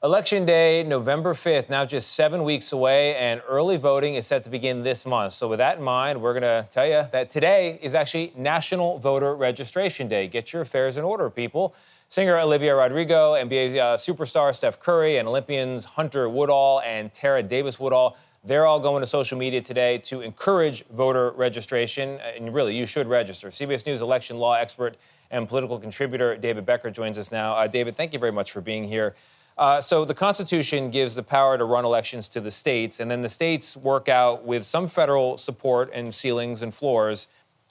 Election Day, November 5th, now just 7 weeks away, and early voting is set to begin this month. So with that in mind, we're going to tell you that today is actually National Voter Registration Day. Get your affairs in order, people. Singer Olivia Rodrigo, NBA superstar Steph Curry, and Olympians Hunter Woodall and Tara Davis Woodall, they're all going to social media today to encourage voter registration. And really, you should register. CBS News election law expert and political contributor David Becker joins us now. David, thank you very much for being here. So the Constitution gives the power to run elections to the states, and then the states work out with some federal support and ceilings and floors,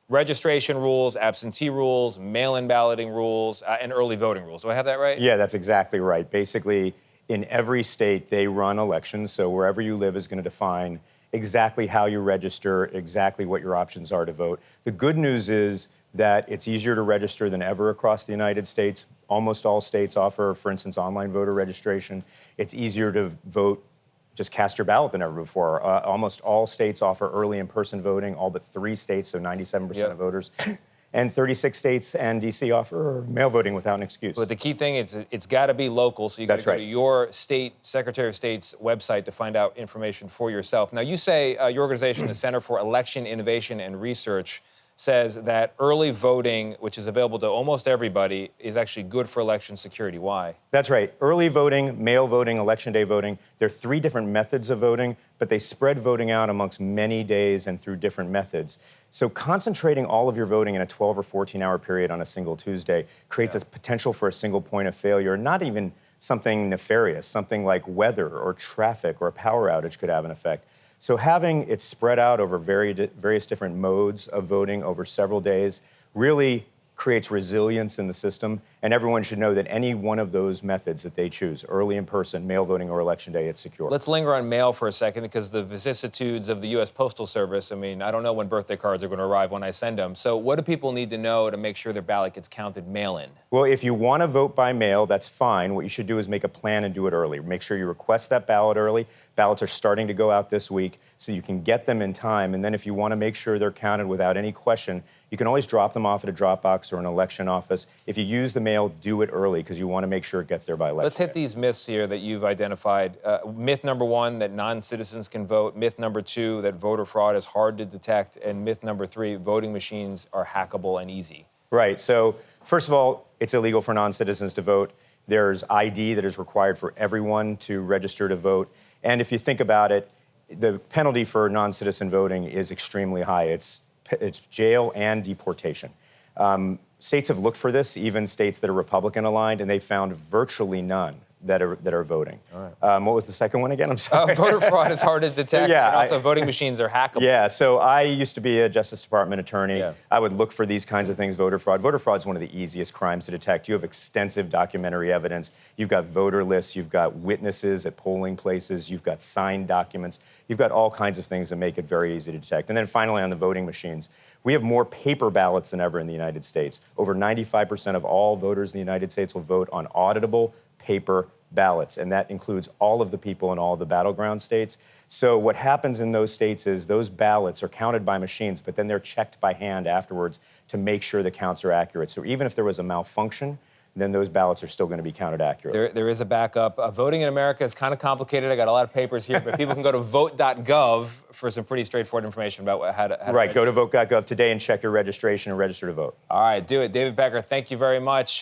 registration rules, absentee rules, mail-in balloting rules, and early voting rules. Do I have that right? Yeah, that's exactly right. Basically, in every state, they run elections, so wherever you live is going to define exactly how you register, exactly what your options are to vote. The good news is that it's easier to register than ever across the United States. Almost all states offer, for instance, online voter registration. It's easier to vote, just cast your ballot than ever before. Almost all states offer early in-person voting, all but 3 states, so 97% of voters. And 36 states and D.C. offer mail voting without an excuse. But the key thing is it's got to be local, so you got to go to your state Secretary of State's website to find out information for yourself. Now, you say your organization, the Center for Election Innovation and Research, says that early voting, which is available to almost everybody, is actually good for election security. Why? That's right. Early voting, mail voting, election day voting, there are 3 different methods of voting, but they spread voting out amongst many days and through different methods. So concentrating all of your voting in a 12 or 14-hour period on a single Tuesday creates a potential for a single point of failure, not even something nefarious, something like weather or traffic or a power outage could have an effect. So having it spread out over various different modes of voting over several days really creates resilience in the system, and everyone should know that any one of those methods that they choose, early in person, mail voting, or election day, it's secure. Let's linger on mail for a second, because the vicissitudes of the U.S. Postal Service, I mean, I don't know when birthday cards are going to arrive when I send them. So what do people need to know to make sure their ballot gets counted mail-in? Well, if you want to vote by mail, that's fine. What you should do is make a plan and do it early. Make sure you request that ballot early. Ballots are starting to go out this week, so you can get them in time. And then if you want to make sure they're counted without any question, you can always drop them off at a drop box or an election office. If you use the mail, do it early, because you want to make sure it gets there by election. Let's hit these myths here that you've identified. Myth number 1, that non-citizens can vote. Myth number 2, that voter fraud is hard to detect. And myth number 3, voting machines are hackable and easy. Right. So first of all, it's illegal for non-citizens to vote. There's ID that is required for everyone to register to vote. And if you think about it, the penalty for non-citizen voting is extremely high. It's jail and deportation. States have looked for this, even states that are Republican aligned, and they found virtually none that are voting. All right. What was the second one again? I'm sorry. Voter fraud is hard to detect, and also voting machines are hackable. Yeah, so I used to be a Justice Department attorney. Yeah. I would look for these kinds of things, voter fraud. Voter fraud is one of the easiest crimes to detect. You have extensive documentary evidence. You've got voter lists. You've got witnesses at polling places. You've got signed documents. You've got all kinds of things that make it very easy to detect. And then finally, on the voting machines, we have more paper ballots than ever in the United States. Over 95% of all voters in the United States will vote on auditable paper ballots, and that includes all of the people in all of the battleground states. So what happens in those states is those ballots are counted by machines, but then they're checked by hand afterwards to make sure the counts are accurate. So even if there was a malfunction, then those ballots are still going to be counted accurately. There is a backup. Voting in America is kind of complicated. I got a lot of papers here, but people can go to vote.gov for some pretty straightforward information about how to Right, go to vote.gov today and check your registration and register to vote. All right, do it. David Becker, thank you very much.